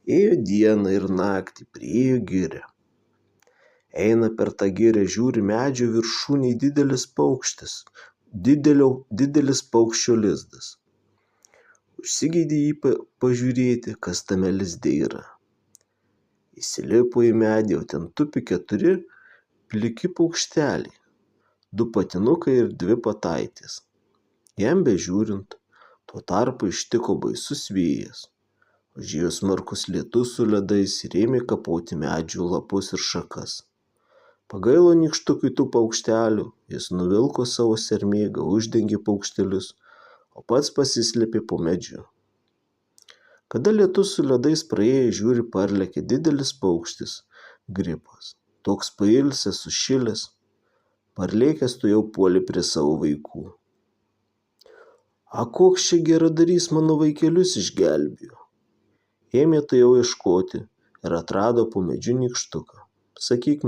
Ėjo dieną ir naktį, priėjo girią. Eina per tą girią, žiūri medžio viršūnėj didelis paukštis, didelis paukščio lizdas. Užsigeidė jį pažiūrėti, kas tame lizde yra. Įsilipo į medį, o ten tupi 4 pliki paukšteliai, 2 patinukai ir 2 pataitės. Jam bežiūrint, tuo tarpu ištiko baisus vėjas. Užėjo smarkus lietus su ledais ir ėmė kapoti medžių lapus ir šakas. Pagailo nykštukui tų paukštelių, jis nuvilko savo sermėgą, uždengė paukštelius, o pats pasislėpė po medžiu. Kada lietus su ledais praėjo, žiūri, parlėkė didelis paukštis, gripas. Toks pailsęs, sušilęs, parlėkęs tuojau puolė prie savo vaikų. A, koks čia geradarys mano vaikelius išgelbėjo. Ėmė tuojau ieškoti ir atrado po medžiu nykštuką. Sakyk,